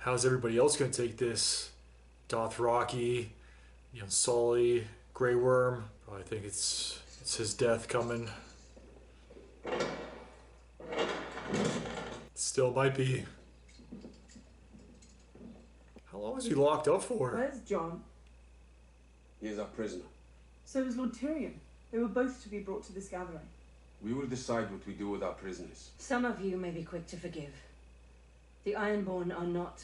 how's everybody else going to take this? Dothraki, Sully, Grey Worm. I think it's his death coming. Still might be. How long was he locked up for? Where's Jon? He is our prisoner. So is Lord Tyrion. They were both to be brought to this gathering. We will decide what we do with our prisoners. Some of you may be quick to forgive. The Ironborn are not.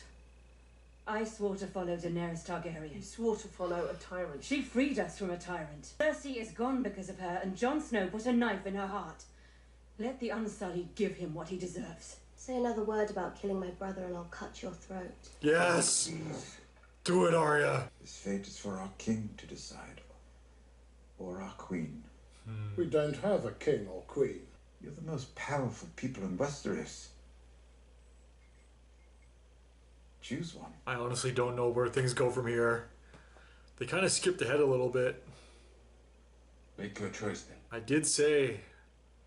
I swore to follow Daenerys Targaryen. You swore to follow a tyrant. She freed us from a tyrant. Cersei is gone because of her, and Jon Snow put a knife in her heart. Let the Unsullied give him what he deserves. Say another word about killing my brother and I'll cut your throat. Yes! Do it, Arya! This fate is for our king to decide. Or our queen. We don't have a king or queen. You're the most powerful people in Westeros. Choose one. I honestly don't know where things go from here. They kind of skipped ahead a little bit. Make your choice then. I did say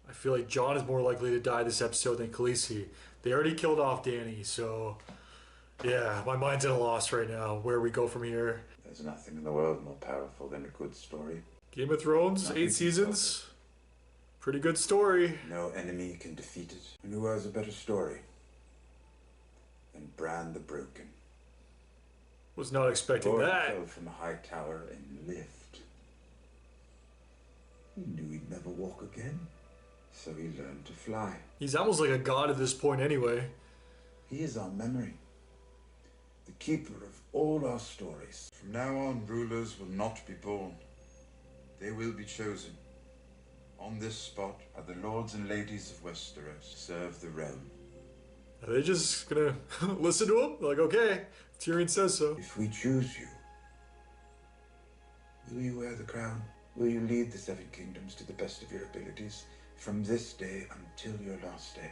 I feel like Jon is more likely to die this episode than Khaleesi. They already killed off Dany, so yeah, my mind's at a loss right now. Where we go from here. There's nothing in the world more powerful than a good story. Game of Thrones, 8 seasons. Pretty good story. No enemy can defeat it. And who has a better story than Bran the Broken? Was not expecting Lord that. fell from a high tower and lived. He knew he'd never walk again, so he learned to fly. He's almost like a god at this point anyway. He is our memory, the keeper of all our stories. From now on, rulers will not be born. They will be chosen. On this spot are the lords and ladies of Westeros. Serve the realm. Are they just gonna listen to him? Like, okay, Tyrion says so. If we choose you, will you wear the crown? Will you lead the Seven Kingdoms to the best of your abilities from this day until your last day?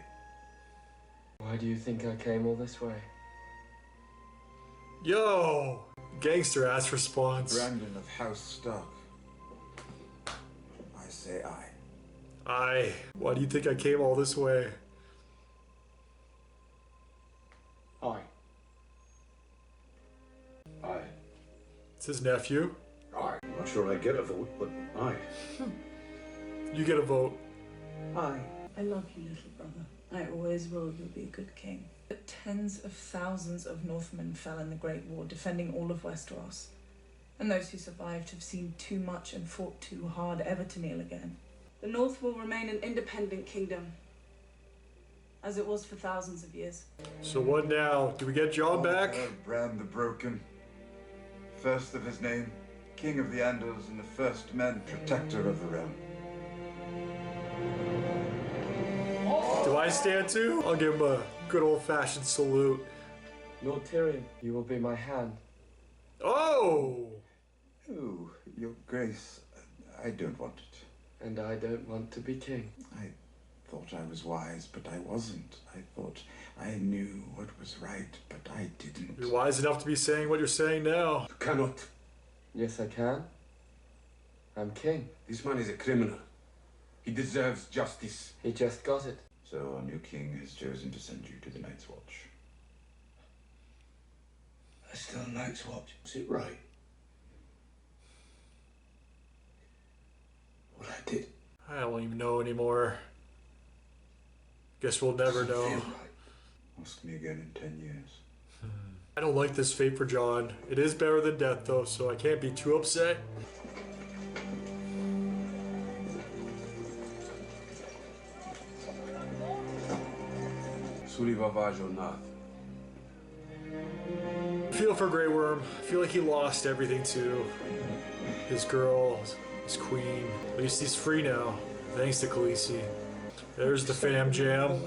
Why do you think I came all this way? Yo! Gangster ass response. Brandon of House Stark. I say aye. Aye. Why do you think I came all this way? Aye. Aye. It's his nephew. Aye. I'm not sure I get a vote, but aye. You get a vote. Aye. I love you, little brother. I always will. You'll be a good king. But tens of thousands of Northmen fell in the Great War, defending all of Westeros. And those who survived have seen too much and fought too hard ever to kneel again. The North will remain an independent kingdom, as it was for thousands of years. So what now? Do we get Jon back? Bran the Broken. First of his name, King of the Andals and the first man, protector of the realm. Do I stand too? I'll give him a good old-fashioned salute. Lord Tyrion, you will be my hand. Oh! Oh, your grace, I don't want it. And I don't want to be king. I thought I was wise, but I wasn't. I thought I knew what was right, but I didn't. You're wise enough to be saying what you're saying now. You cannot. Yes, I can. I'm king. This man is a criminal. He deserves justice. He just got it. So our new king has chosen to send you to the Night's Watch. That's still a Night's Watch. Is it right? What I did. I don't even know anymore. Guess we'll never Doesn't know. feel right. Ask me again in 10 years. I don't like this fate for Jon. It is better than death though, so I can't be too upset. Feel for Grey Worm. I feel like he lost everything too. His girl, his queen. At least he's free now, thanks to Khaleesi. There's the fam jam.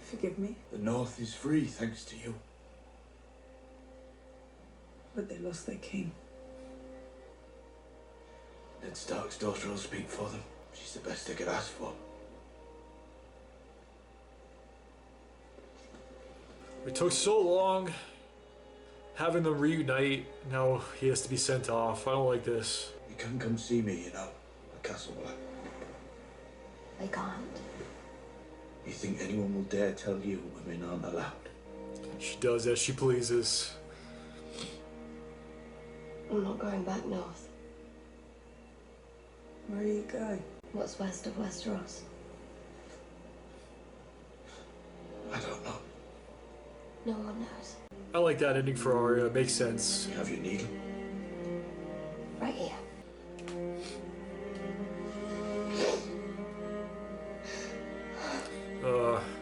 Forgive me, The North is free thanks to you. but they lost their king. Ned Stark's daughter will speak for them. She's the best they could ask for. It took so long having them reunite. Now he has to be sent off. I don't like this. You can come see me, you know, at Castle Black. They can't. You think anyone will dare tell you women aren't allowed? She does as she pleases. I'm not going back north. Where are you going? What's west of Westeros? I don't know. No one knows. I like that ending for Arya. It makes sense. You have your needle? Right here.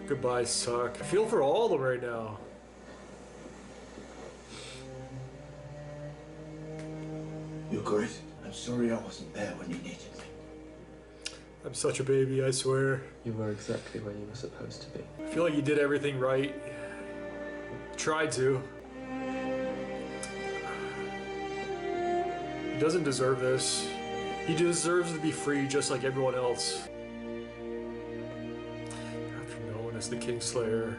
Goodbye, suck. I feel for all of them right now. You're great. I'm sorry I wasn't there when you needed me. I'm such a baby, I swear. You were exactly where you were supposed to be. I feel like you did everything right. Tried to. He doesn't deserve this. He deserves to be free just like everyone else. After known as the Kingslayer.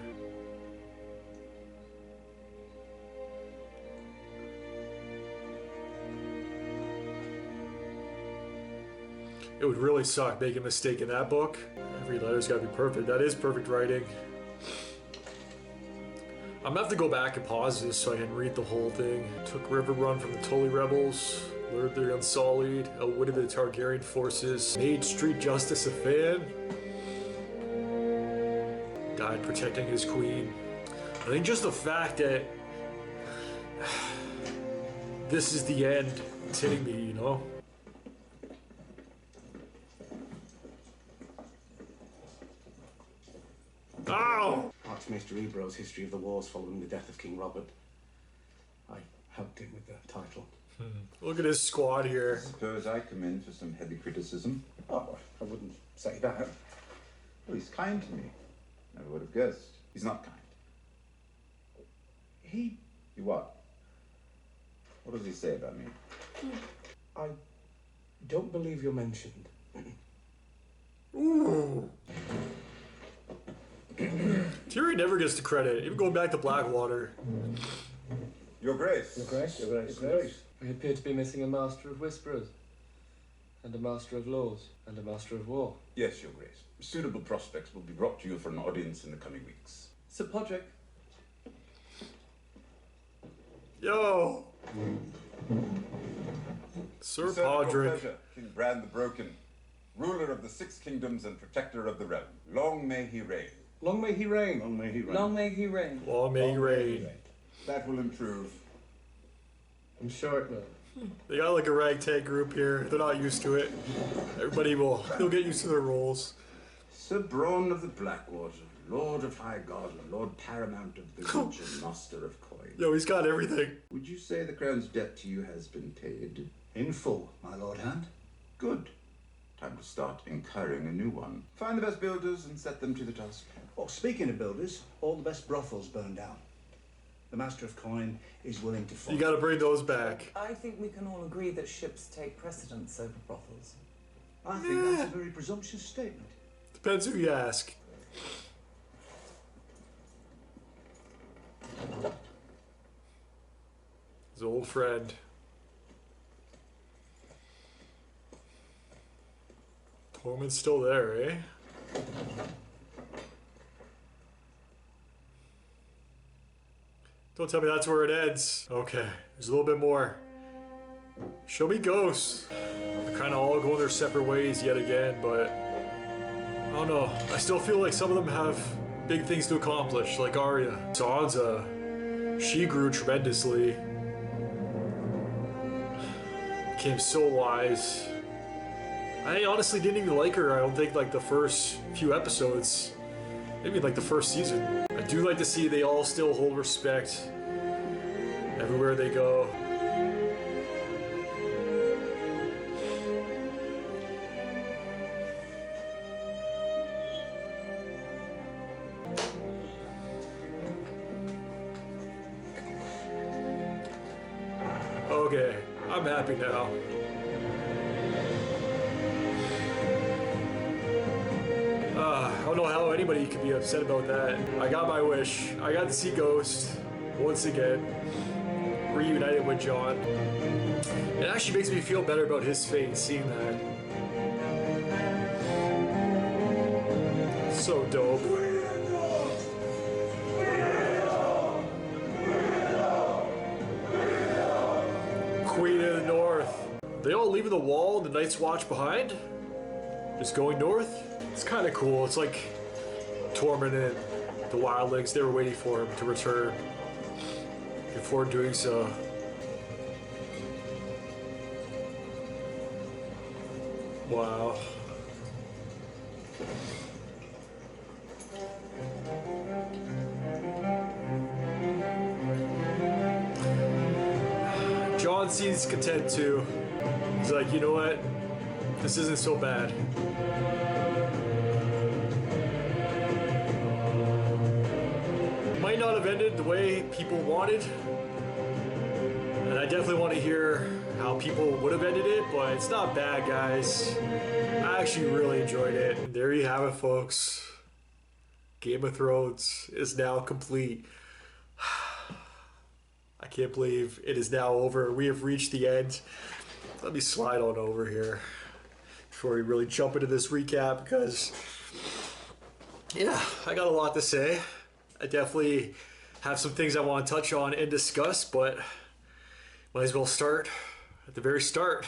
It would really suck making a mistake in that book. Every letter's gotta be perfect. That is perfect writing. I'm gonna have to go back and pause this so I can read the whole thing. Took River Run from the Tully rebels, lured the Unsullied, outwitted the Targaryen forces, made street justice a fan, died protecting his queen. I think just the fact that this is the end, it's hitting me, you know? Ow! Archmaester Ebro's history of the wars following the death of King Robert. I helped him with the title. Look at his squad here. Suppose I come in for some heavy criticism. Oh, I wouldn't say that. Well, he's kind to me. Never would have guessed. He's not kind. He... You what? What does he say about me? I don't believe you're mentioned. Ooh. Tyrion never gets the credit, even going back to Blackwater. Your Grace. Your Grace? Your Grace. Your Grace. We appear to be missing a Master of Whisperers, and a Master of Laws, and a Master of War. Yes, Your Grace. Suitable prospects will be brought to you for an audience in the coming weeks. Sir Podrick. Yo! Sir Podrick. Pleasure, King Bran the Broken, ruler of the Six Kingdoms and protector of the realm. Long may he reign. Long may he reign. Long may he reign. Long may he reign. Long may he reign. That will improve. I'm sure it will. They got like a ragtag group here. They're not used to it. Everybody they'll get used to their roles. Sir Braun of the Blackwater, Lord of High God, Lord Paramount of the Region, Master of Coin. Yo, he's got everything. Would you say the crown's debt to you has been paid? In full, my Lord Hand. Good. Time to start incurring a new one. Find the best builders and set them to the task. Oh, speaking of builders, all the best brothels burned down. The Master of Coin is willing to fight. You gotta bring those back. I think we can all agree that ships take precedence over brothels. I think that's a very presumptuous statement. Depends who you ask. His old friend. Tormund's still there, eh? Don't tell me that's where it ends. Okay, there's a little bit more. Show me ghosts. They're kind of all going their separate ways yet again, but I don't know. I still feel like some of them have big things to accomplish, like Arya. Sansa, she grew tremendously. Became so wise. I honestly didn't even like her, I don't think, like the first few episodes. Maybe like the first season. I do like to see they all still hold respect everywhere they go. Okay, I'm happy now. I don't know how anybody could be upset about that. I got my wish. I got to see Ghost once again, reunited with Jon. It actually makes me feel better about his fate, seeing that. So dope. Queen of the North. They all leaving the wall and the Night's Watch behind? Just going north? It's kind of cool. It's like Tormund and the Wildlings. They were waiting for him to return before doing so. Wow. Jon seems content too. He's like, you know what? This isn't so bad. Might not have ended the way people wanted. And I definitely want to hear how people would have ended it, but it's not bad, guys. I actually really enjoyed it. And there you have it, folks. Game of Thrones is now complete. I can't believe it is now over. We have reached the end. Let me slide on over here before we really jump into this recap, because yeah, I got a lot to say. I definitely have some things I want to touch on and discuss, but might as well start at the very start.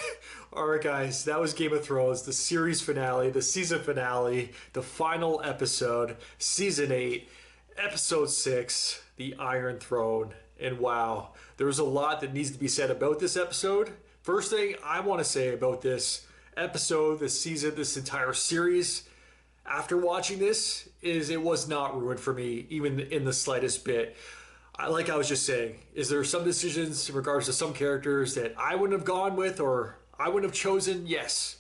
Alright guys, that was Game of Thrones, the series finale, the season finale, the final episode, season 8, episode 6, the Iron Throne. And wow, there's a lot that needs to be said about this episode. First thing I want to say about this episode, this season, this entire series, after watching this, is it was not ruined for me, even in the slightest bit. Like I was just saying, is there some decisions in regards to some characters that I wouldn't have gone with or I wouldn't have chosen? Yes.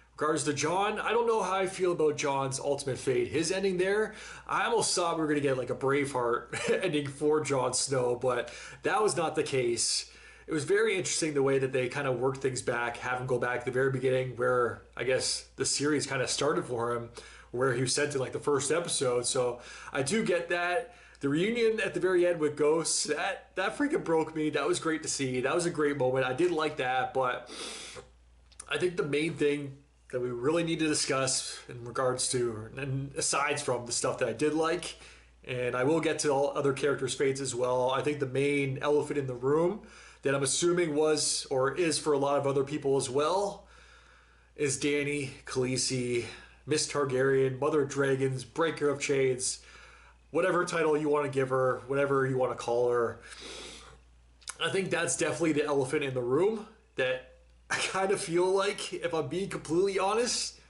In regards to Jon, I don't know how I feel about Jon's ultimate fate. His ending there, I almost thought we were going to get like a Braveheart ending for Jon Snow, but that was not the case. It was very interesting the way that they kind of worked things back, have him go back to the very beginning where I guess the series kind of started for him, where he was sent in like the first episode. So I do get that. The reunion at the very end with Ghosts, that freaking broke me. That was great to see. That was a great moment. I did like that, but I think the main thing that we really need to discuss in regards to, and aside from the stuff that I did like, and I will get to all other characters' fates as well, I think the main elephant in the room that I'm assuming was or is for a lot of other people as well is Dany, Khaleesi, Miss Targaryen, Mother of Dragons, Breaker of Chains, whatever title you want to give her, whatever you want to call her. I think that's definitely the elephant in the room that I kind of feel like, if I'm being completely honest,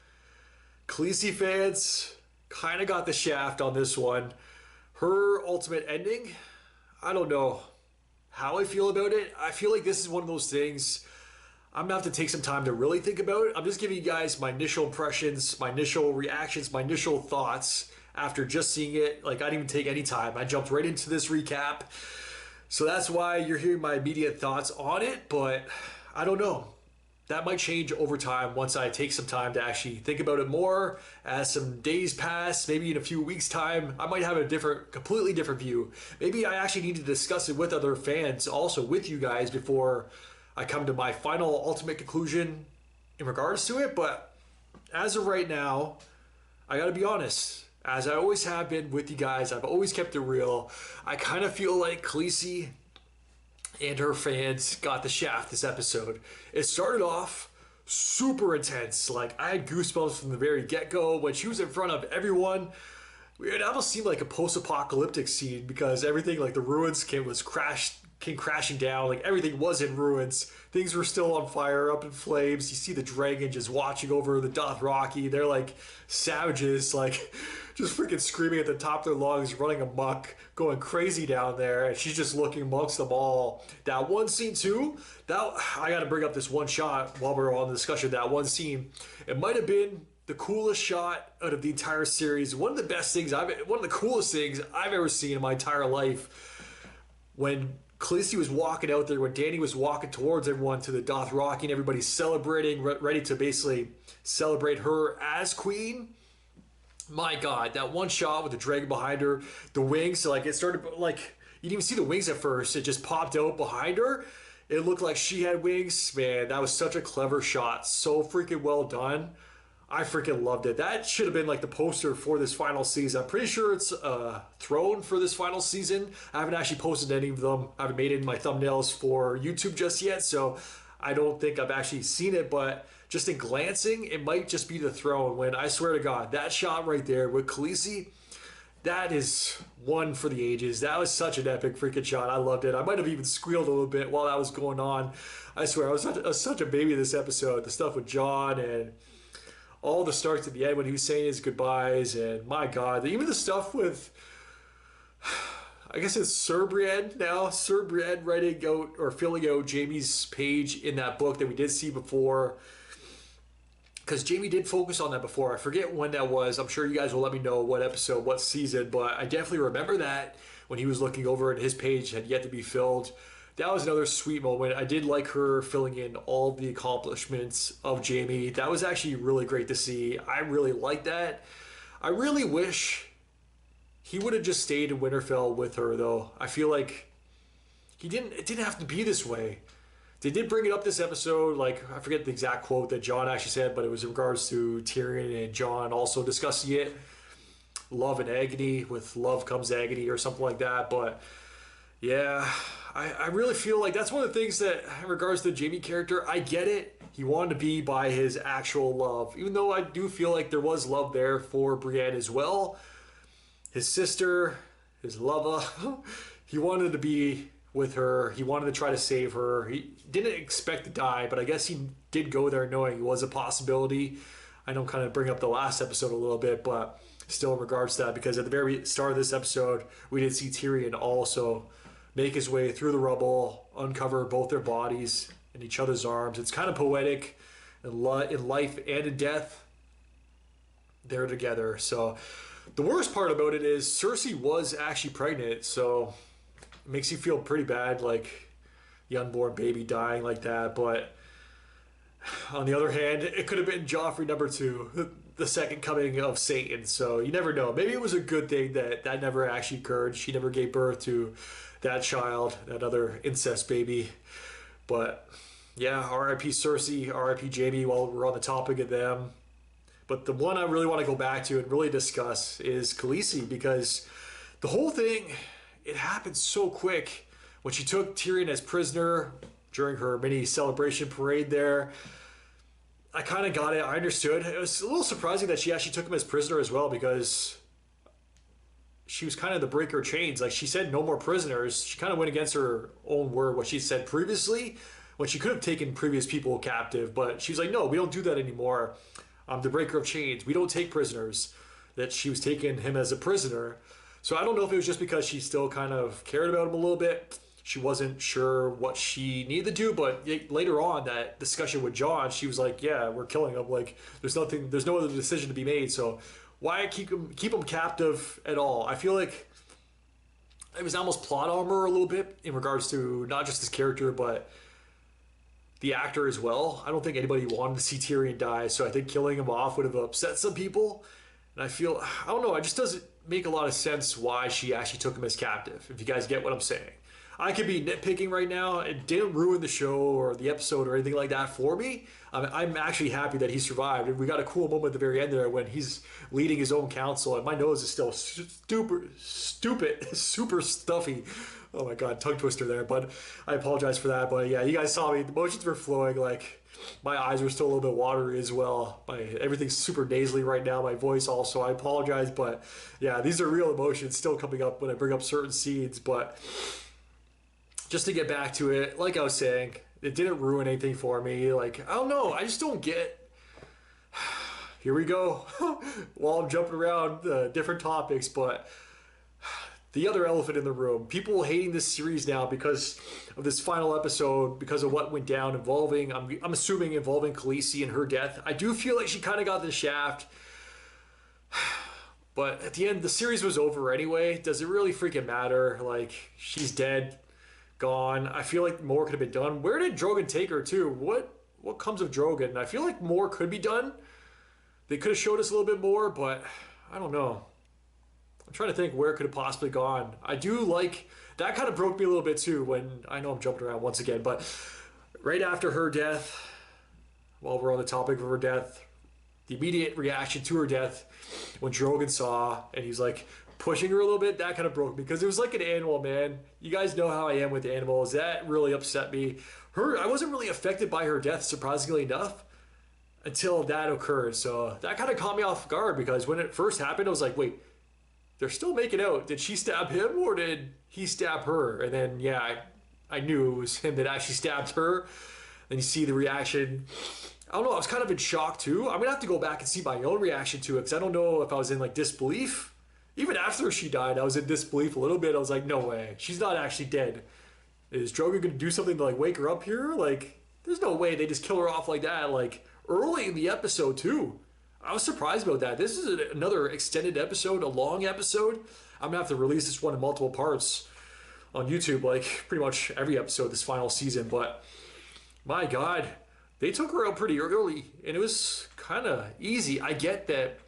Khaleesi fans kind of got the shaft on this one. Her ultimate ending, I don't know how I feel about it. I feel like this is one of those things I'm gonna have to take some time to really think about it. I'm just giving you guys my initial impressions, my initial reactions, my initial thoughts after just seeing it. Like, I didn't even take any time. I jumped right into this recap. So that's why you're hearing my immediate thoughts on it, but I don't know. That might change over time once I take some time to actually think about it more. As some days pass, maybe in a few weeks' time, I might have a completely different view. Maybe I actually need to discuss it with other fans, also with you guys, before I come to my final ultimate conclusion in regards to it. But as of right now, I gotta be honest. As I always have been with you guys, I've always kept it real. I kind of feel like Khaleesi and her fans got the shaft this episode. It started off super intense. Like, I had goosebumps from the very get-go when she was in front of everyone. It almost seemed like a post-apocalyptic scene, because everything, like the ruins came crashing down. Like, everything was in ruins. Things were still on fire, up in flames. You see the dragon just watching over the Dothraki. They're like savages, like just freaking screaming at the top of their lungs, running amok, going crazy down there, and she's just looking amongst them all. That one scene too, I gotta bring up this one shot while we're on the discussion. That one scene, it might have been the coolest shot out of the entire series. One of the coolest things I've ever seen in my entire life. When Khaleesi was walking out there, when Dany was walking towards everyone to the Dothraki, and everybody's celebrating, ready to basically celebrate her as queen. My God, that one shot with the dragon behind her, the wings, like it started, like you didn't even see the wings at first. It just popped out behind her. It looked like she had wings. Man, that was such a clever shot. So freaking well done. I freaking loved it. That should have been like the poster for this final season. I'm pretty sure it's Throne for this final season. I haven't actually posted any of them. I haven't made it in my thumbnails for YouTube just yet, so I don't think I've actually seen it, but just in glancing, it might just be the Throne. When I swear to God, that shot right there with Khaleesi, that is one for the ages. That was such an epic freaking shot. I loved it. I might have even squealed a little bit while that was going on. I swear, I was such a baby this episode. The stuff with Jon and all the Starks at the end when he was saying his goodbyes, and my God, even the stuff with, I guess it's Sir Brienne now, Sir Brienne writing out or filling out Jaime's page in that book that we did see before, because Jaime did focus on that before. I forget when that was. I'm sure you guys will let me know what episode, what season, but I definitely remember that when he was looking over and his page had yet to be filled. That was another sweet moment. I did like her filling in all the accomplishments of Jaime. That was actually really great to see. I really like that. I really wish he would have just stayed in Winterfell with her, though. I feel like it didn't have to be this way. They did bring it up this episode, like, I forget the exact quote that Jon actually said, but it was in regards to Tyrion and Jon also discussing it. Love and agony, with love comes agony or something like that, but yeah, I really feel like that's one of the things that, in regards to the Jaime character, I get it. He wanted to be by his actual love. Even though I do feel like there was love there for Brienne as well. His sister, his lover, he wanted to be with her. He wanted to try to save her. He didn't expect to die, but I guess he did go there knowing it was a possibility. I know kind of bring up the last episode a little bit, but still in regards to that, because at the very start of this episode, we did see Tyrion also make his way through the rubble, uncover both their bodies in each other's arms. It's kind of poetic in life and in death. They're together. So the worst part about it is Cersei was actually pregnant, so it makes you feel pretty bad, like the unborn baby dying like that. But on the other hand, it could have been Joffrey number 2, the second coming of Satan. So you never know. Maybe it was a good thing that never actually occurred. She never gave birth to that child, that other incest baby. But yeah, R.I.P. Cersei, R.I.P. Jaime while we're on the topic of them. But the one I really want to go back to and really discuss is Khaleesi, because the whole thing, it happened so quick. When she took Tyrion as prisoner during her mini celebration parade there, I kind of got it. I understood. It was a little surprising that she actually took him as prisoner as well, because she was kind of the breaker of chains. Like, she said no more prisoners. She kind of went against her own word, what she said previously, when she could have taken previous people captive. But she was like, no, we don't do that anymore. I'm the breaker of chains. We don't take prisoners. That she was taking him as a prisoner. So I don't know if it was just because she still kind of cared about him a little bit. She wasn't sure what she needed to do, but later on, that discussion with Jon, she was like, yeah, we're killing him. Like, there's no other decision to be made. So why keep him captive at all? I feel like it was almost plot armor a little bit in regards to not just his character, but the actor as well. I don't think anybody wanted to see Tyrion die, so I think killing him off would have upset some people. And I don't know, it just doesn't make a lot of sense why she actually took him as captive, if you guys get what I'm saying. I could be nitpicking right now. It didn't ruin the show or the episode or anything like that for me. I'm actually happy that he survived. And we got a cool moment at the very end there when he's leading his own council, and my nose is still super stuffy. Oh my God, tongue twister there. But I apologize for that. But yeah, you guys saw me. The emotions were flowing. Like, my eyes were still a little bit watery as well. Everything's super nasally right now. My voice also. I apologize. But yeah, these are real emotions still coming up when I bring up certain scenes. But just to get back to it, like I was saying, it didn't ruin anything for me. Like, I don't know. I just don't get... Here we go. While I'm jumping around different topics, but the other elephant in the room. People hating this series now because of this final episode, because of what went down involving, I'm assuming involving Khaleesi and her death. I do feel like she kind of got the shaft. But at the end, the series was over anyway. Does it really freaking matter? Like, she's dead. Gone. I feel like more could have been done. Where did Drogon take her to? What comes of Drogon? I feel like more could be done. They could have showed us a little bit more, but I don't know. I'm trying to think where it could have possibly gone. I do like that. Kind of broke me a little bit too, when I know I'm jumping around once again, but right after her death, while we're on the topic of her death, the immediate reaction to her death when Drogon saw, and he's like pushing her a little bit, that kind of broke me because it was like an animal, man. You guys know how I am with animals. That really upset me. I wasn't really affected by her death, surprisingly enough, until that occurred. So that kind of caught me off guard because when it first happened, I was like, wait, they're still making out. Did she stab him or did he stab her? And then, yeah, I knew it was him that actually stabbed her. Then you see the reaction. I don't know, I was kind of in shock too. I'm gonna have to go back and see my own reaction to it because I don't know if I was in like disbelief. Even after she died, I was in disbelief a little bit. I was like, no way, she's not actually dead. Is Drogon gonna do something to like wake her up here? Like, there's no way they just kill her off like that, like early in the episode too. I was surprised about that. This is another extended episode, a long episode. I'm gonna have to release this one in multiple parts on YouTube, like pretty much every episode this final season. But my God, they took her out pretty early, and it was kind of easy. I get that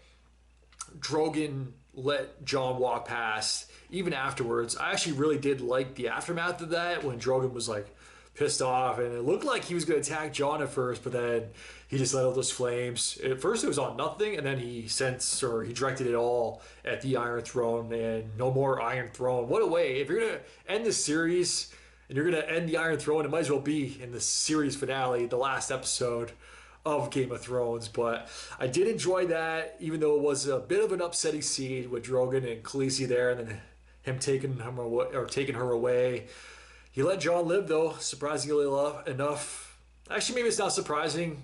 Drogon let Jon walk past, even afterwards. I actually really did like the aftermath of that when Drogon was like pissed off, and it looked like he was going to attack Jon at first, but then he just let out those flames. At first it was on nothing, and then he directed it all at the Iron Throne, and no more Iron Throne. What a way. If you're going to end this series and you're going to end the Iron Throne, it might as well be in the series finale, the last episode of Game of Thrones. But I did enjoy that, even though it was a bit of an upsetting scene with Drogon and Khaleesi there, and then him taking her away. He let Jon live, though, surprisingly enough. Actually, maybe it's not surprising.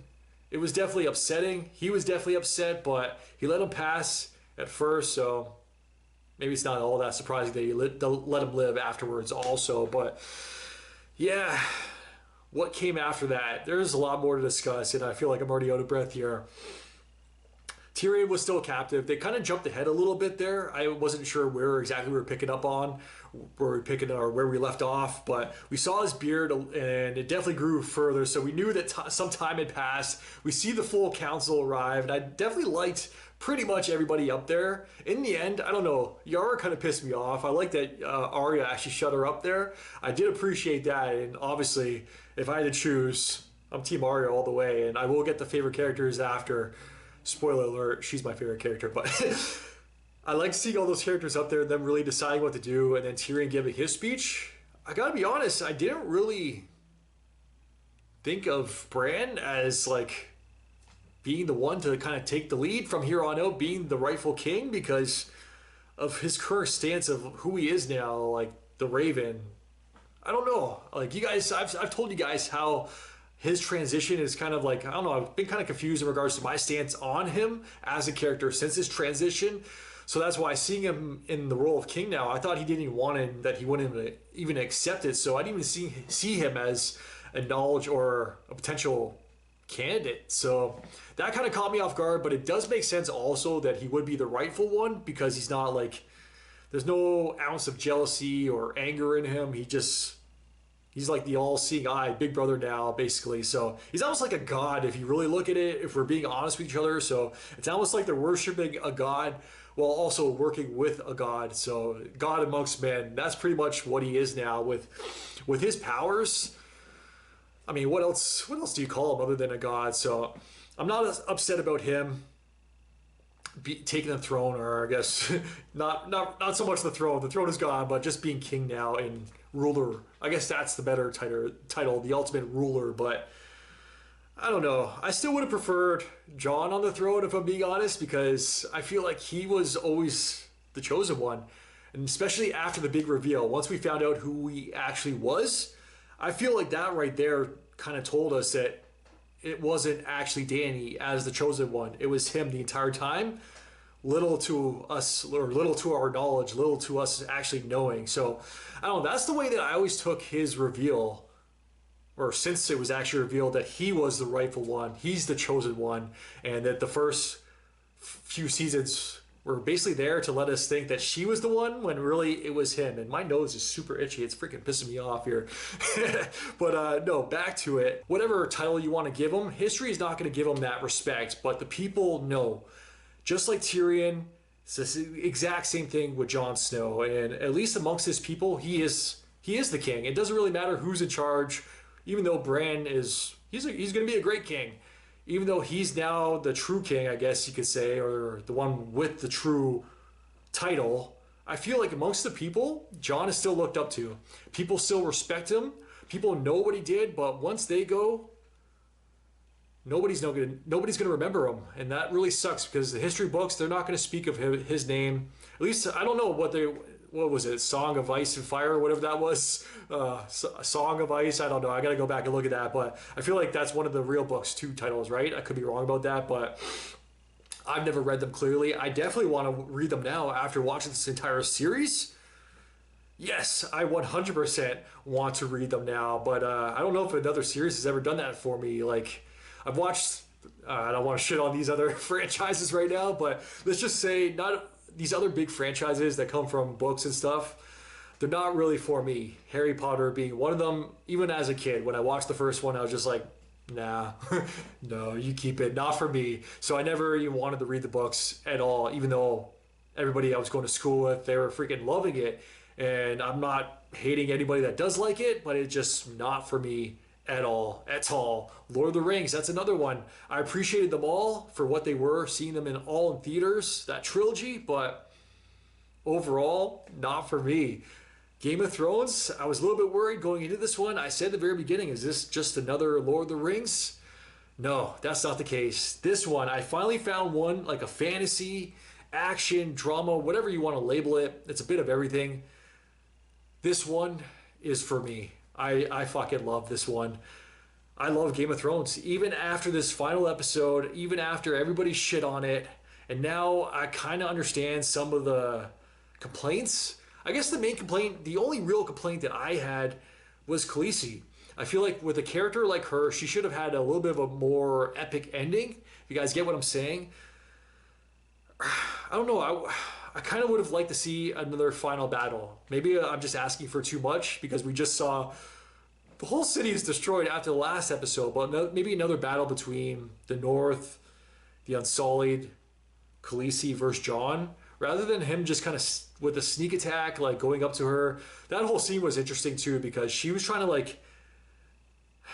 It was definitely upsetting. He was definitely upset, but he let him pass at first, so maybe it's not all that surprising that he let him live afterwards also. But yeah, what came after that? There's a lot more to discuss, and I feel like I'm already out of breath here. Tyrion was still captive. They kind of jumped ahead a little bit there. I wasn't sure where exactly we were picking up on, where we left off, but we saw his beard and it definitely grew further, so we knew that some time had passed. We see the full council arrive, and I definitely liked pretty much everybody up there. In the end, I don't know, Yara kind of pissed me off. I like that Arya actually shut her up there. I did appreciate that, and obviously, if I had to choose, I'm Team Arya all the way, and I will get the favorite characters after. Spoiler alert, she's my favorite character, but I like seeing all those characters up there, them really deciding what to do, and then Tyrion giving his speech. I gotta be honest, I didn't really think of Bran as like being the one to kind of take the lead from here on out, being the rightful king, because of his current stance of who he is now, like the Raven. I don't know, like you guys, I've told you guys how his transition is kind of like, I don't know, I've been kind of confused in regards to my stance on him as a character since his transition. So that's why seeing him in the role of king now, I thought he didn't even want it, that he wouldn't even accept it. So I didn't even see him as a knowledge or a potential candidate. So that kind of caught me off guard, but it does make sense also that he would be the rightful one, because he's not like, there's no ounce of jealousy or anger in him. He's like the all-seeing eye, big brother now, basically. So he's almost like a god if you really look at it, if we're being honest with each other. So it's almost like they're worshiping a god while also working with a god. So God amongst men, that's pretty much what he is now with his powers. I mean, what else do you call him other than a god? So I'm not as upset about him taking the throne, or I guess not so much the throne. The throne is gone, but just being king now and ruler. I guess that's the better title, the ultimate ruler. But I don't know. I still would have preferred Jon on the throne, if I'm being honest, because I feel like he was always the chosen one. And especially after the big reveal, once we found out who he actually was, I feel like that right there kind of told us that it wasn't actually Dany as the chosen one. It was him the entire time. Little to us, or little to our knowledge, little to us actually knowing. So, I don't know, that's the way that I always took his reveal, or since it was actually revealed that he was the rightful one, he's the chosen one, and that the first few seasons were basically there to let us think that she was the one, when really it was him. And my nose is super itchy. It's freaking pissing me off here. But no, back to it. Whatever title you want to give him, history is not going to give him that respect, but the people know. Just like Tyrion, it's the exact same thing with Jon Snow. And at least amongst his people, he is the king. It doesn't really matter who's in charge, even though Bran he's going to be a great king. even though he's now the true king, I guess you could say, or the one with the true title, I feel like amongst the people, Jon is still looked up to. People still respect him. People know what he did, but once they go, nobody's gonna remember him, and that really sucks because the history books, they're not gonna speak of his name. At least I don't know what was it, Song of Ice and Fire or whatever that was, Song of Ice. I don't know. I gotta go back and look at that, but I feel like that's one of the real books 2 titles, right? I could be wrong about that, but I've never read them clearly. I definitely want to read them now after watching this entire series. Yes, I 100% want to read them now, but I don't know if another series has ever done that for me. Like, I've watched, I don't want to shit on these other franchises right now, but let's just say not these other big franchises that come from books and stuff, they're not really for me. Harry Potter being one of them. Even as a kid, when I watched the first one, I was just like, nah, no, you keep it, not for me. So I never even wanted to read the books at all, even though everybody I was going to school with, they were freaking loving it. And I'm not hating anybody that does like it, but it's just not for me at all. Lord of the Rings, that's another one. I appreciated them all for what they were, seeing them all in theaters, that trilogy, but overall, not for me. Game of Thrones, I was a little bit worried going into this one. I said at the very beginning, is this just another Lord of the Rings? No, that's not the case. This one, I finally found one, like a fantasy, action, drama, whatever you want to label it. It's a bit of everything. This one is for me. I fucking love this one. I love Game of Thrones. Even after this final episode, even after everybody shit on it, and now I kind of understand some of the complaints. I guess the main complaint, the only real complaint that I had was Khaleesi. I feel like with a character like her, she should have had a little bit of a more epic ending. If you guys get what I'm saying. I don't know. I kind of would have liked to see another final battle. Maybe I'm just asking for too much because we just saw the whole city is destroyed after the last episode, but maybe another battle between the North, the Unsullied, Khaleesi versus Jon, rather than him just kind of with a sneak attack, like going up to her. That whole scene was interesting too because she was trying to like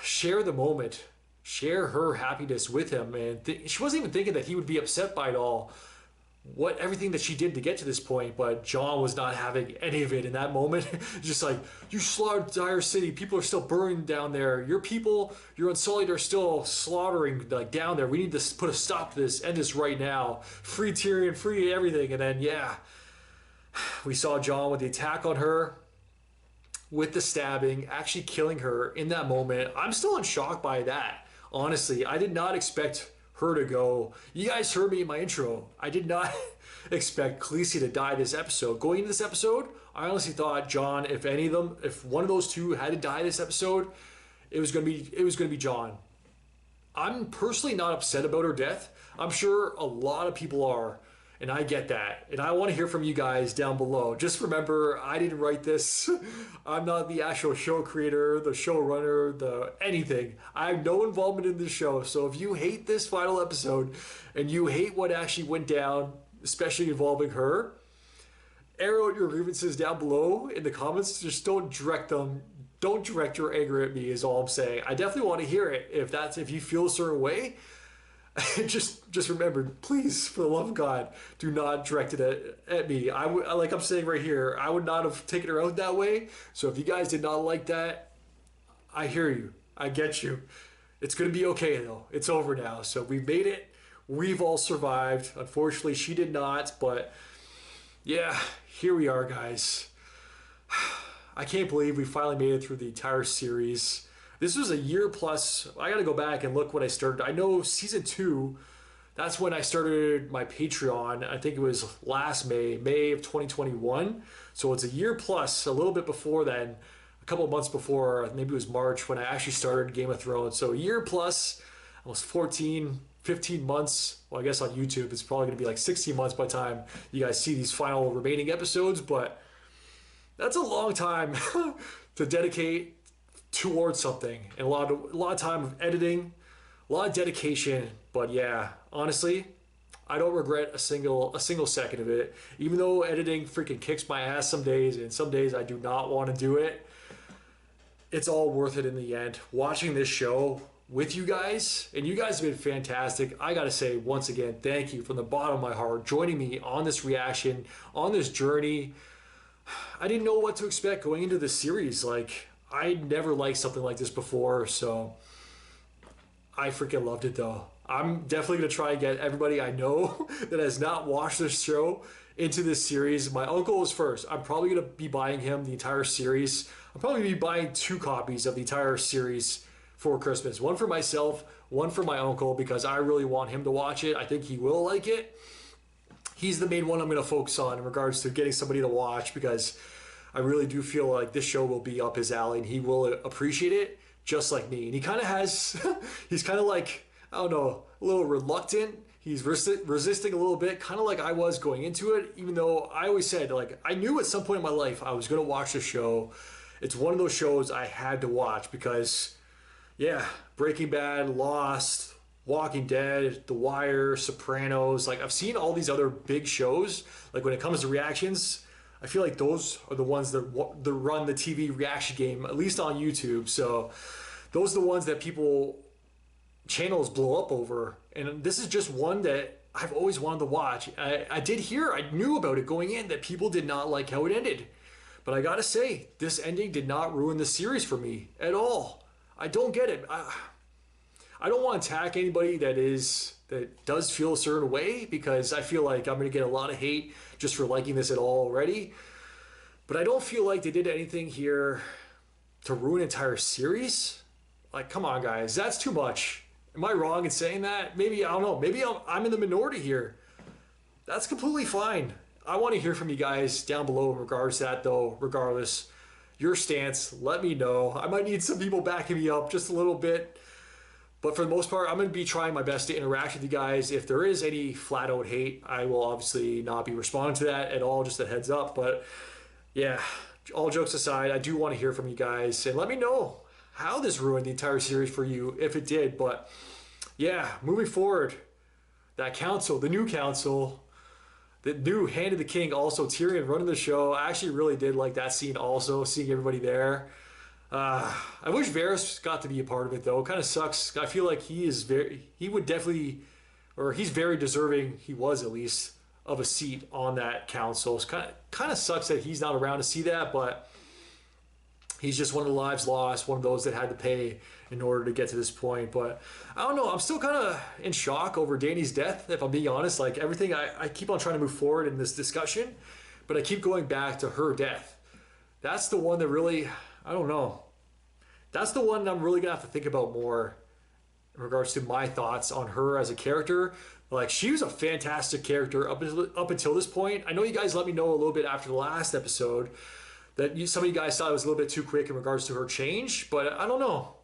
share the moment, share her happiness with him, and she wasn't even thinking that he would be upset by it all. Everything that she did to get to this point, but Jon was not having any of it in that moment. Just like, you slaughtered Dire City, people are still burning down there, your people, your Unsullied are still slaughtering like down there, we need to put a stop to this, end this right now, free Tyrion, free everything. And then yeah, we saw Jon with the attack on her, with the stabbing, actually killing her in that moment. I'm still in shock by that, honestly. I did not expect her to go. You guys heard me in my intro. I did not expect Khaleesi to die this episode. Going into this episode, I honestly thought Jon, if one of those two had to die this episode, it was gonna be Jon. I'm personally not upset about her death. I'm sure a lot of people are, and I get that. And I want to hear from you guys down below. Just remember, I didn't write this. I'm not the actual show creator, the showrunner, the anything. I have no involvement in this show. So if you hate this final episode and you hate what actually went down, especially involving her, air out your grievances down below in the comments. Just don't direct them. Don't direct your anger at me is all I'm saying. I definitely want to hear it if you feel a certain way. just remember, please, for the love of God, do not direct it at me. Like I'm saying right here, I would not have taken her out that way. So if you guys did not like that, I hear you. I get you. It's going to be okay, though. It's over now. So we made it. We've all survived. Unfortunately, she did not. But yeah, here we are, guys. I can't believe we finally made it through the entire series. This was a year plus. I got to go back and look when I started. I know season 2, that's when I started my Patreon. I think it was last May of 2021. So it's a year plus, a little bit before then, a couple of months before, maybe it was March when I actually started Game of Thrones. So a year plus, almost 14, 15 months. Well, I guess on YouTube, it's probably going to be like 16 months by the time you guys see these final remaining episodes. But that's a long time to dedicate towards something, and a lot of time of editing, a lot of dedication. But yeah, honestly, I don't regret a single second of it. Even though editing freaking kicks my ass some days, and some days I do not want to do it, it's all worth it in the end. Watching this show with you guys, and you guys have been fantastic. I gotta say, once again, thank you from the bottom of my heart, joining me on this reaction, on this journey. I didn't know what to expect going into this series. Like, I never liked something like this before, so I freaking loved it though. I'm definitely gonna try and get everybody I know that has not watched this show into this series. My uncle is first. I'm probably gonna be buying him the entire series. I'm probably gonna be buying 2 copies of the entire series for Christmas. One for myself, one for my uncle, because I really want him to watch it. I think he will like it. He's the main one I'm gonna focus on in regards to getting somebody to watch, because I really do feel like this show will be up his alley and he will appreciate it just like me. And he kind of has, he's kind of like, I don't know, a little reluctant. He's resisting a little bit, kind of like I was going into it, even though I always said, like, I knew at some point in my life I was going to watch the show. It's one of those shows I had to watch because, yeah, Breaking Bad, Lost, Walking Dead, The Wire, Sopranos, like, I've seen all these other big shows. Like, when it comes to reactions, I feel like those are the ones that run the TV reaction game, at least on YouTube. So those are the ones that channels blow up over, and this is just one that I've always wanted to watch. I knew about it going in, that people did not like how it ended, but I gotta say, this ending did not ruin the series for me at all. I don't get it. I don't want to attack anybody that does feel a certain way, because I feel like I'm gonna get a lot of hate just for liking this at all already, but I don't feel like they did anything here to ruin an entire series. Like, come on guys, that's too much. Am I wrong in saying that? Maybe, I don't know. Maybe I'm in the minority here. That's completely fine. I want to hear from you guys down below in regards to that, though. Regardless, your stance, let me know. I might need some people backing me up just a little bit. But for the most part, I'm going to be trying my best to interact with you guys. If there is any flat out hate, I will obviously not be responding to that at all, just a heads up. But yeah, all jokes aside, I do want to hear from you guys. And let me know how this ruined the entire series for you, if it did. But yeah, moving forward, that council, the new council, the new Hand of the King, also Tyrion running the show. I actually really did like that scene also, seeing everybody there. I wish Varys got to be a part of it though. It kind of sucks. I feel like he's very deserving, he was at least, of a seat on that council. It's kind of sucks that he's not around to see that, but he's just one of the lives lost, one of those that had to pay in order to get to this point. But I don't know, I'm still kind of in shock over Dany's death, if I'm being honest. Like, everything, I keep on trying to move forward in this discussion, but I keep going back to her death. That's the one that really, I don't know. That's the one I'm really going to have to think about more in regards to my thoughts on her as a character. Like, she was a fantastic character up until this point. I know you guys let me know a little bit after the last episode that some of you guys thought it was a little bit too quick in regards to her change, but I don't know.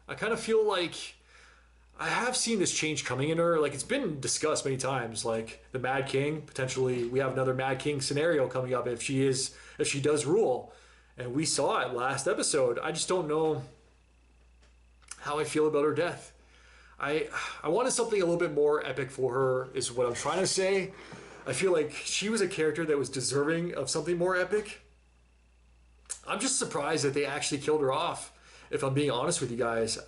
I kind of feel like I have seen this change coming in her. Like, it's been discussed many times, like the Mad King. Potentially, we have another Mad King scenario coming up if she does rule, and we saw it last episode. I just don't know how I feel about her death. I wanted something a little bit more epic for her, is what I'm trying to say. I feel like she was a character that was deserving of something more epic. I'm just surprised that they actually killed her off, if I'm being honest with you guys.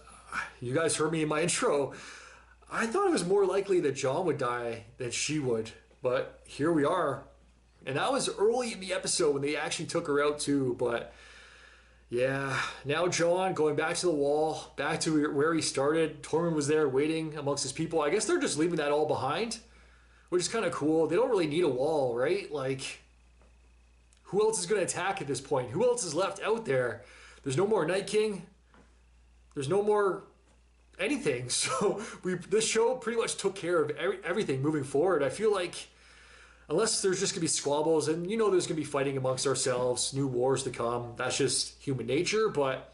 You guys heard me in my intro. I thought it was more likely that Jon would die than she would, but here we are. And that was early in the episode when they actually took her out too, but yeah, now Jon going back to the wall, back to where he started. Tormund was there waiting amongst his people. I guess they're just leaving that all behind, which is kind of cool. They don't really need a wall, right? Like, who else is going to attack at this point? Who else is left out there? There's no more Night King. There's no more anything. So this show pretty much took care of everything moving forward. I feel like, unless there's just going to be squabbles, and you know there's going to be fighting amongst ourselves, new wars to come. That's just human nature. But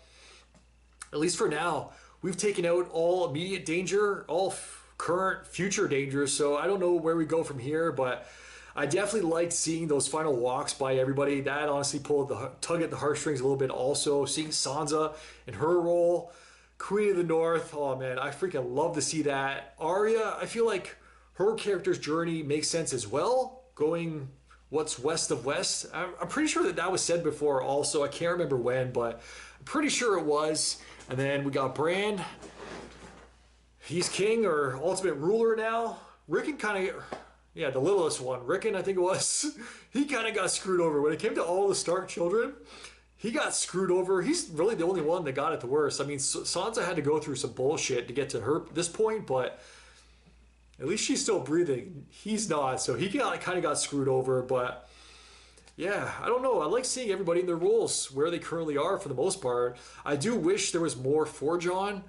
at least for now, we've taken out all immediate danger, all current, future dangers. So I don't know where we go from here, but I definitely liked seeing those final walks by everybody. That honestly pulled the tug at the heartstrings a little bit also. Seeing Sansa in her role, Queen of the North. Oh man, I freaking love to see that. Arya, I feel like her character's journey makes sense as well. Going what's west of West. I'm pretty sure that was said before also. I can't remember when, but I'm pretty sure it was. And then we got Bran. he's king or ultimate ruler now. Rickon kind of, yeah, the littlest one, Rickon, I think it was, he kind of got screwed over. When it came to all the Stark children, he got screwed over. He's really the only one that got it the worst. I mean, Sansa had to go through some bullshit to get to this point, but at least she's still breathing. He's not, so he kind of got screwed over. But yeah, I don't know. I like seeing everybody in their roles where they currently are for the most part. I do wish there was more for Jon.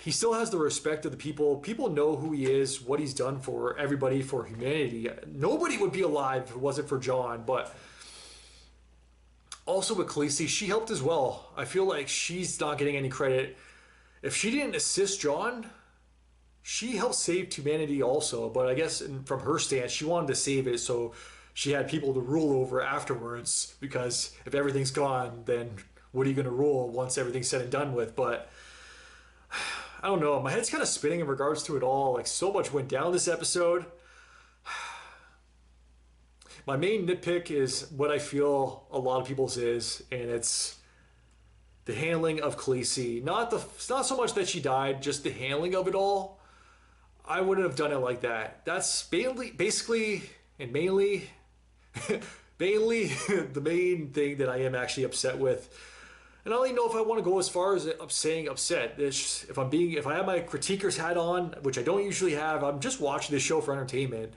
He still has the respect of the people. People know who he is, what he's done for everybody, for humanity. Nobody would be alive if it wasn't for Jon, but also with Khaleesi, she helped as well. I feel like she's not getting any credit. If she didn't assist Jon, she helped save humanity also, but I guess from her stance, she wanted to save it so she had people to rule over afterwards, because if everything's gone, then what are you going to rule once everything's said and done with? But I don't know. My head's kind of spinning in regards to it all. Like, so much went down this episode. My main nitpick is what I feel a lot of people's is, and it's the handling of Khaleesi. It's not so much that she died, just the handling of it all. I wouldn't have done it like that. That's basically and mainly the main thing that I am actually upset with. And I don't even know if I want to go as far as saying upset. If I have my critiquer's hat on, which I don't usually have, I'm just watching this show for entertainment.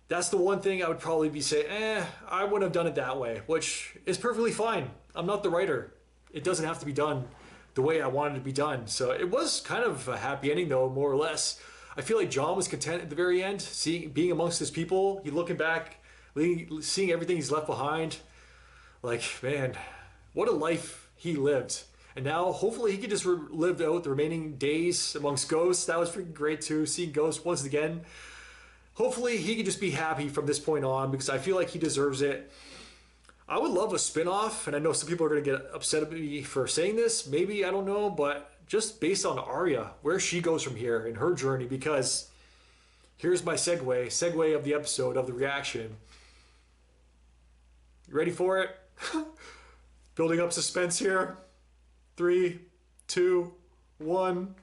That's the one thing I would probably be saying, I wouldn't have done it that way, which is perfectly fine. I'm not the writer. It doesn't have to be done the way I wanted it to be done. So it was kind of a happy ending, though, more or less. I feel like Jon was content at the very end, being amongst his people. He looking back, seeing everything he's left behind. Like, man, what a life he lived. And now, hopefully, he can just live out the remaining days amongst ghosts. That was freaking great, too, seeing ghosts once again. Hopefully, he can just be happy from this point on, because I feel like he deserves it. I would love a spin-off, and I know some people are going to get upset at me for saying this. Maybe, I don't know, but just based on Arya, where she goes from here in her journey, because here's my segue of the episode, of the reaction. You ready for it? Building up suspense here. 3, 2, 1.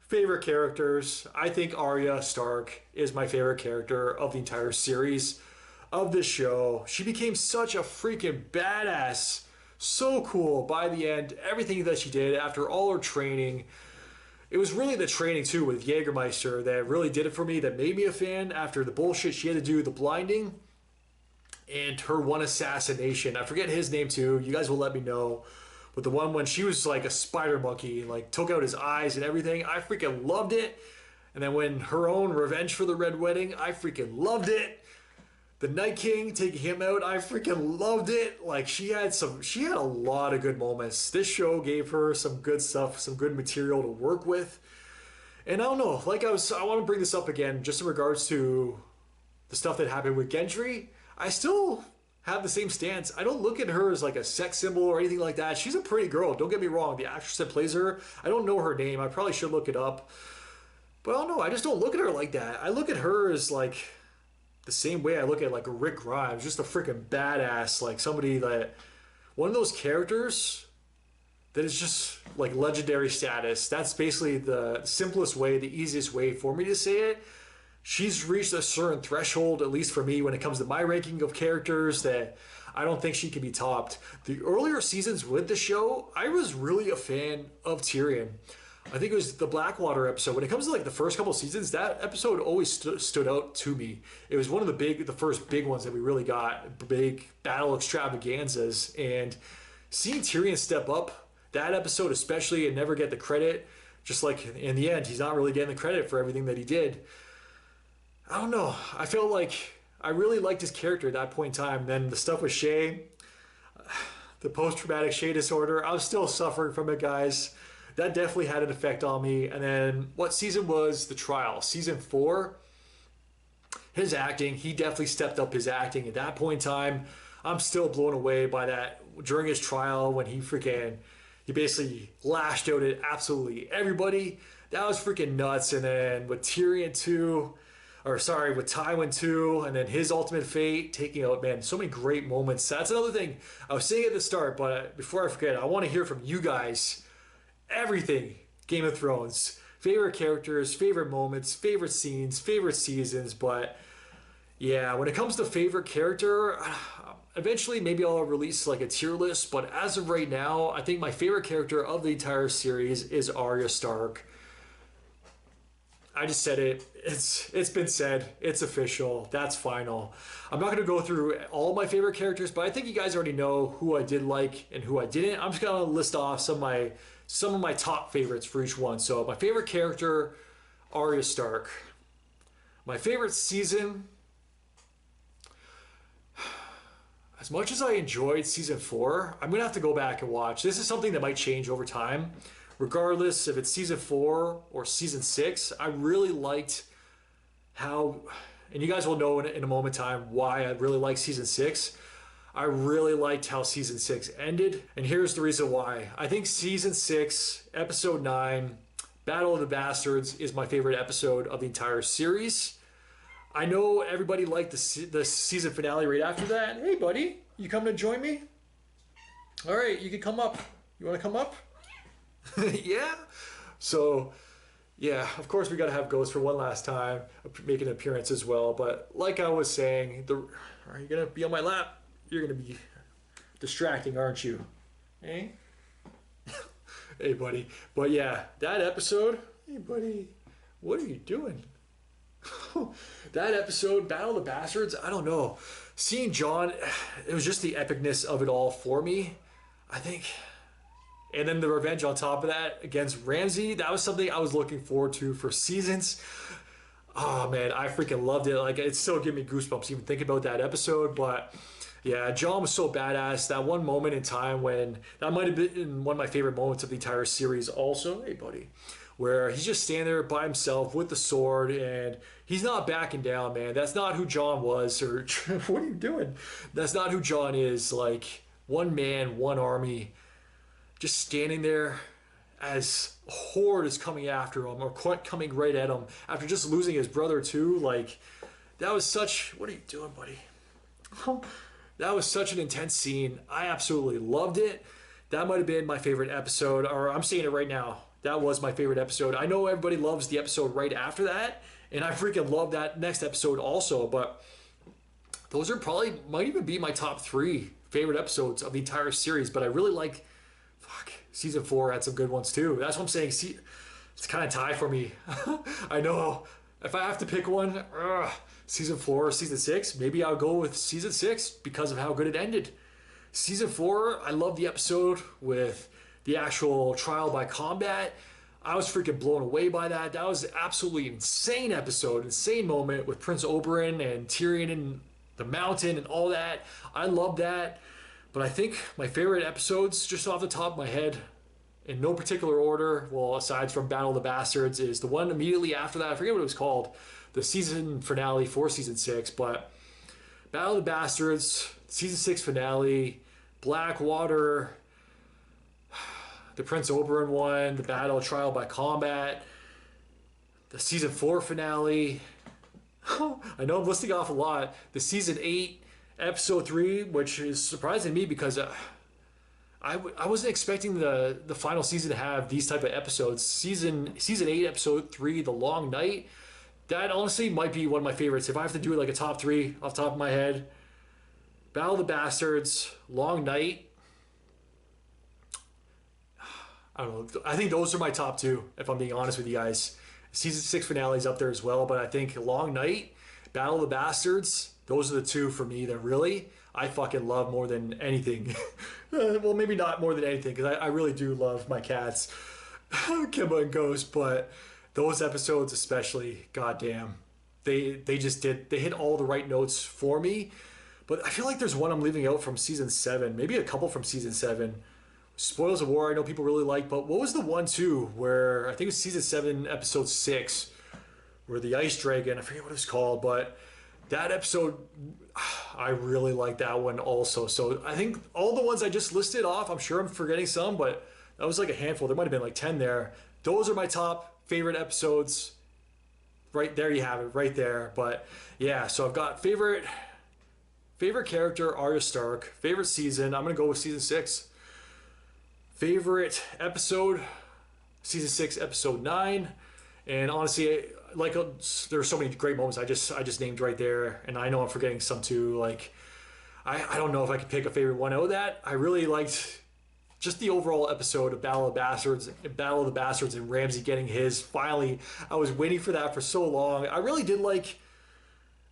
Favorite characters. I think Arya Stark is my favorite character of the entire series of this show. She became such a freaking badass. So cool by the end. Everything that she did after all her training. It was really the training too with Jägermeister that really did it for me, that made me a fan after the bullshit she had to do, the blinding, and her one assassination. I forget his name too. You guys will let me know. But the one when she was like a spider monkey and like took out his eyes and everything, I freaking loved it. And then when her own revenge for the Red Wedding, I freaking loved it. The Night King, taking him out, I freaking loved it. Like, she had a lot of good moments. This show gave her some good stuff, some good material to work with. And I don't know, like I want to bring this up again, just in regards to the stuff that happened with Gendry. I still have the same stance. I don't look at her as like a sex symbol or anything like that. She's a pretty girl, don't get me wrong. The actress that plays her, I don't know her name. I probably should look it up. But I don't know, I just don't look at her like that. I look at her as like the same way I look at like Rick Grimes, just a freaking badass, like somebody that, one of those characters that is just like legendary status. That's basically the simplest way, the easiest way for me to say it. She's reached a certain threshold, at least for me, when it comes to my ranking of characters, that I don't think she can be topped. The earlier seasons with the show, I was really a fan of Tyrion. I think it was the Blackwater episode. When it comes to like the first couple seasons, that episode always stood out to me. It was one of the first big ones that we really got, big battle extravaganzas. And seeing Tyrion step up, that episode especially, and never get the credit, just like in the end, he's not really getting the credit for everything that he did. I don't know. I felt like I really liked his character at that point in time. Then the stuff with Shay, the post-traumatic Shay disorder, I was still suffering from it, guys. That definitely had an effect on me. And then what season was the trial? Season 4. His acting, he definitely stepped up his acting at that point in time. I'm still blown away by that during his trial when he basically lashed out at absolutely everybody. That was freaking nuts. And then with Tyrion too, with Tywin too, and then his ultimate fate, taking out, man, so many great moments. That's another thing I was saying at the start, but before I forget, I want to hear from you guys. Everything Game of Thrones, favorite characters, favorite moments, favorite scenes, favorite seasons. But yeah, when it comes to favorite character, eventually maybe I'll release like a tier list. But as of right now, I think my favorite character of the entire series is Arya Stark. I just said it. It's been said. It's official. That's final. I'm not going to go through all my favorite characters, but I think you guys already know who I did like and who I didn't. I'm just going to list off some of my top favorites for each one. So my favorite character, Arya Stark. My favorite season, as much as I enjoyed season 4, I'm going to have to go back and watch. This is something that might change over time. Regardless if it's season 4 or season 6, I really liked how, and you guys will know in a moment in time why I really like season 6. I really liked how season 6 ended, and here's the reason why. I think season 6, episode 9, Battle of the Bastards is my favorite episode of the entire series. I know everybody liked the season finale right after that. Hey buddy, you coming to join me? All right, you can come up. You want to come up? Yeah. So, yeah, of course we got to have Ghost for one last time, make an appearance as well. But like I was saying, are you going to be on my lap? You're going to be distracting, aren't you? Eh? Hey, buddy. But yeah, that episode, hey, buddy, what are you doing? That episode, Battle of the Bastards, I don't know. Seeing Jon, it was just the epicness of it all for me, I think. And then the revenge on top of that against Ramsay, that was something I was looking forward to for seasons. Oh man, I freaking loved it. Like, it still gave me goosebumps even thinking about that episode. But yeah, Jon was so badass. That one moment in time when, that might have been one of my favorite moments of the entire series also. Hey buddy. Where he's just standing there by himself with the sword and he's not backing down, man. That's not who Jon was. Or what are you doing? That's not who Jon is. Like, one man, one army, just standing there as a horde is coming after him or coming right at him after just losing his brother too. Like, that was such, what are you doing, buddy? That was such an intense scene. I absolutely loved it. That might have been my favorite episode, or I'm saying it right now. That was my favorite episode. I know everybody loves the episode right after that, and I freaking love that next episode also, but those are probably, might even be my top 3 favorite episodes of the entire series. But I really like, season 4 had some good ones too. That's what I'm saying. See, it's kind of tie for me. I know if I have to pick one, season 4 or season 6, maybe I'll go with season 6 because of how good it ended. Season 4, I love the episode with the actual trial by combat. I was freaking blown away by that. That was an absolutely insane episode, insane moment with Prince Oberyn and Tyrion and the mountain and all that. I love that. But I think my favorite episodes, just off the top of my head, in no particular order, well, aside from Battle of the Bastards, is the one immediately after that. I forget what it was called. The season finale for season 6. But Battle of the Bastards, season 6 finale, Blackwater, the Prince Oberyn one, the Battle Trial by Combat, the season 4 finale. I know I'm listing off a lot. The season 8, episode 3, which is surprising to me because I wasn't expecting the final season to have these type of episodes. Season 8, episode 3, The Long Night. That honestly might be one of my favorites. If I have to do like a top 3 off the top of my head, Battle of the Bastards, Long Night. I don't know. I think those are my top 2, if I'm being honest with you guys. Season 6 finale is up there as well, but I think Long Night, Battle of the Bastards, those are the 2 for me that really I fucking love more than anything. Well, maybe not more than anything, because I really do love my cats, Kimba and Ghost, but those episodes especially, goddamn, they hit all the right notes for me. But I feel like there's one I'm leaving out from season 7, maybe a couple from season 7. Spoils of War, I know people really like, but what was the one too where, I think it was season 7, episode 6, where the ice dragon, I forget what it was called, but that episode, I really like that one also. So I think all the ones I just listed off, I'm sure I'm forgetting some, but that was like a handful. There might have been like 10 there. Those are my top favorite episodes. Right there you have it, right there. But yeah, so I've got favorite character, Arya Stark. Favorite season, I'm going to go with season 6. Favorite episode, season 6, episode 9. And honestly, like there are so many great moments I just named right there, and I know I'm forgetting some too. Like I don't know if I could pick a favorite one out of that. I really liked just the overall episode of Battle of the Bastards, and Ramsay getting his. Finally, I was waiting for that for so long. I really did like.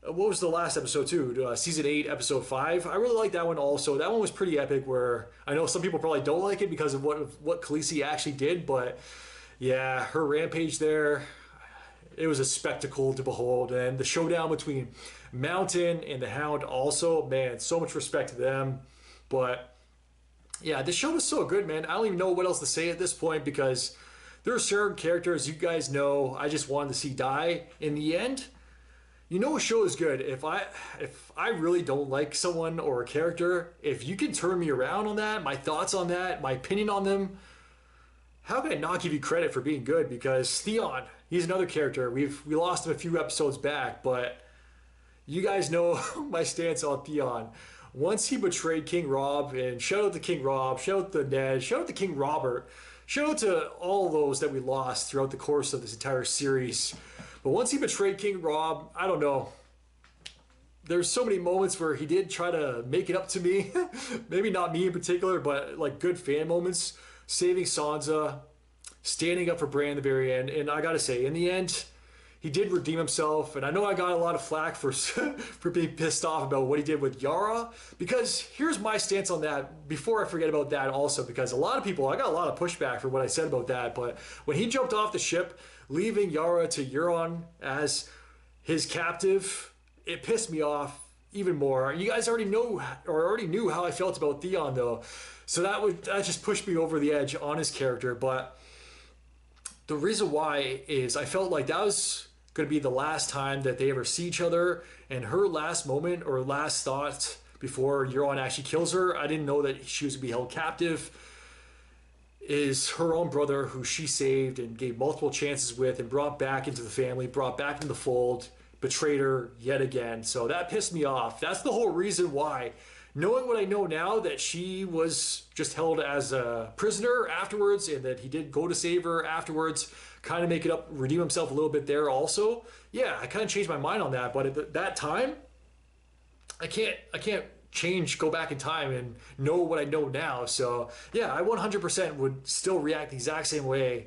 What was the last episode too? Season 8, episode 5. I really liked that one also. That one was pretty epic. Where I know some people probably don't like it because of what Khaleesi actually did, but yeah, her rampage there. It was a spectacle to behold, and the showdown between Mountain and the Hound also. Man, so much respect to them, but. Yeah, this show was so good, man. I don't even know what else to say at this point because there are certain characters you guys know I just wanted to see die. In the end, you know a show is good if I really don't like someone or a character. If you can turn me around on that, my thoughts on that, my opinion on them, how can I not give you credit for being good? Because Theon, he's another character. We lost him a few episodes back, but you guys know my stance on Theon. Once he betrayed King Robb, and shout out to King Robb, shout out to Ned, shout out to King Robert, shout out to all those that we lost throughout the course of this entire series. But once he betrayed King Robb, I don't know. There's so many moments where he did try to make it up to me. Maybe not me in particular, but like good fan moments. Saving Sansa, standing up for Bran at the very end. And I gotta say, in the end, he did redeem himself, and I know I got a lot of flack for for being pissed off about what he did with Yara, because here's my stance on that, before I forget about that also, because a lot of people, I got a lot of pushback for what I said about that, but when he jumped off the ship, leaving Yara to Euron as his captive, it pissed me off even more. You guys already knew how I felt about Theon though, so that just pushed me over the edge on his character, but the reason why is I felt like that was going to be the last time that they ever see each other, and her last moment or last thought before Euron actually kills her, I didn't know that she was going to be held captive, is her own brother who she saved and gave multiple chances with and brought back into the family, brought back into the fold, betrayed her yet again. So that pissed me off. That's the whole reason why. Knowing what I know now, that she was just held as a prisoner afterwards, and that he did go to save her afterwards, kind of make it up, redeem himself a little bit there also. Yeah, I kind of changed my mind on that, but at that time, I can't go back in time and know what I know now. So yeah, I 100% would still react the exact same way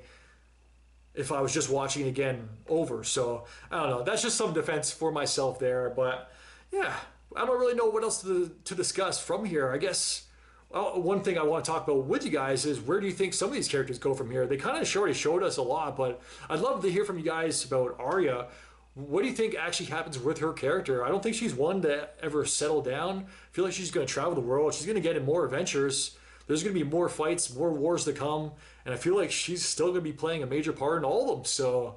if I was just watching it again over. So I don't know, that's just some defense for myself there, but yeah, I don't really know what else to discuss from here. I guess one thing I want to talk about with you guys is, where do you think some of these characters go from here? They kind of already showed us a lot, but I'd love to hear from you guys about Arya. What do you think actually happens with her character? I don't think she's one to ever settle down. I feel like she's going to travel the world. She's going to get in more adventures. There's going to be more fights, more wars to come, and I feel like she's still going to be playing a major part in all of them. So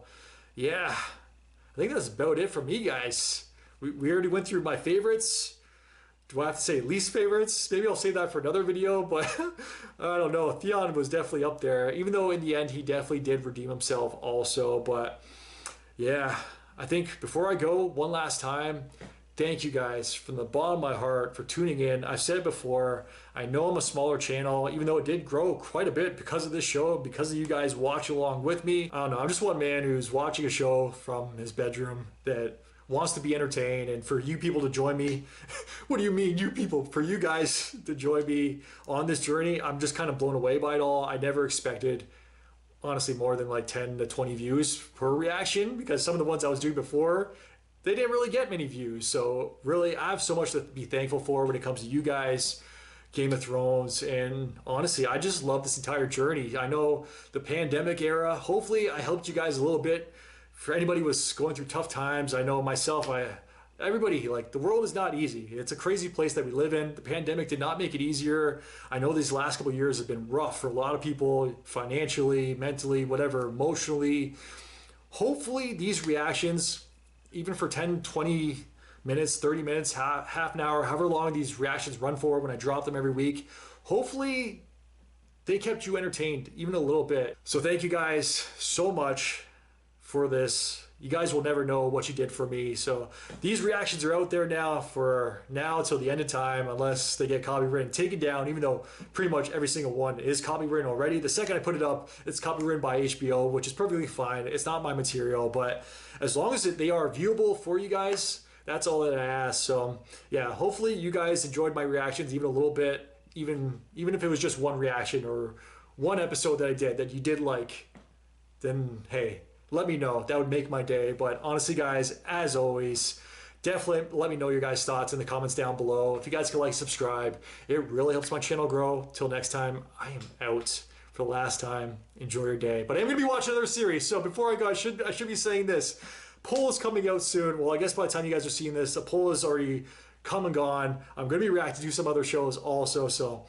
yeah, I think that's about it from me, guys. We already went through my favorites. Do I have to say least favorites? Maybe I'll save that for another video, but I don't know. Theon was definitely up there, even though in the end he definitely did redeem himself also. But yeah, I think before I go, one last time, thank you guys from the bottom of my heart for tuning in. I've said it before, I know I'm a smaller channel, even though it did grow quite a bit because of this show, because of you guys watching along with me. I don't know, I'm just one man who's watching a show from his bedroom that wants to be entertained, and for you people to join me, what do you mean you people? For you guys to join me on this journey, I'm just kind of blown away by it all. I never expected, honestly, more than like 10 to 20 views per reaction, because some of the ones I was doing before, they didn't really get many views. So really, I have so much to be thankful for when it comes to you guys, Game of Thrones, and honestly, I just love this entire journey. I know the pandemic era, hopefully I helped you guys a little bit. For anybody who was going through tough times, I know myself, everybody, like, the world is not easy. It's a crazy place that we live in. The pandemic did not make it easier. I know these last couple of years have been rough for a lot of people, financially, mentally, whatever, emotionally. Hopefully these reactions, even for 10, 20 minutes, 30 minutes, half an hour, however long these reactions run for when I drop them every week, hopefully they kept you entertained even a little bit. So thank you guys so much for this you guys will never know what you did for me. So these reactions are out there now for now till the end of time, unless they get copywritten taken down, even though pretty much every single one is copywritten already. The second I put it up, it's copywritten by HBO, which is perfectly fine. It's not my material, but as long as they are viewable for you guys, that's all that I ask. So yeah, hopefully you guys enjoyed my reactions even a little bit, even if it was just one reaction or one episode that I did that you did like, then hey, let me know. That would make my day. But honestly, guys, as always, definitely let me know your guys' thoughts in the comments down below. If you guys could like, subscribe, it really helps my channel grow. Till next time, I am out for the last time. Enjoy your day. But I'm going to be watching another series. So before I go, I should be saying this. Poll is coming out soon. Well, I guess by the time you guys are seeing this, the poll is already come and gone. I'm going to be reacting to some other shows also. So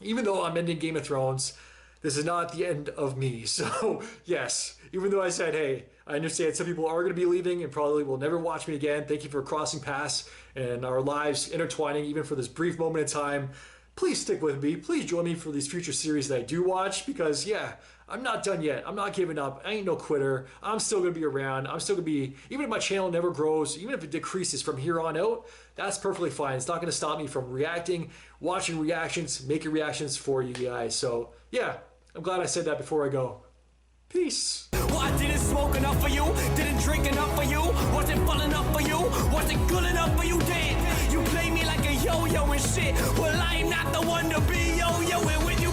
even though I'm ending Game of Thrones, this is not the end of me. So yes, even though I said, hey, I understand some people are going to be leaving and probably will never watch me again. Thank you for crossing paths and our lives intertwining even for this brief moment in time. Please stick with me. Please join me for these future series that I do watch, because yeah, I'm not done yet. I'm not giving up. I ain't no quitter. I'm still going to be around. I'm still going to be, even if my channel never grows, even if it decreases from here on out, that's perfectly fine. It's not going to stop me from reacting, watching reactions, making reactions for you guys. So yeah, I'm glad I said that before I go. Peace. Well, I didn't smoke enough for you, didn't drink enough for you, wasn't fun enough for you, wasn't good enough for you, damn. You play me like a yo-yo and shit. Well, I'm not the one to be yo-yoing with you.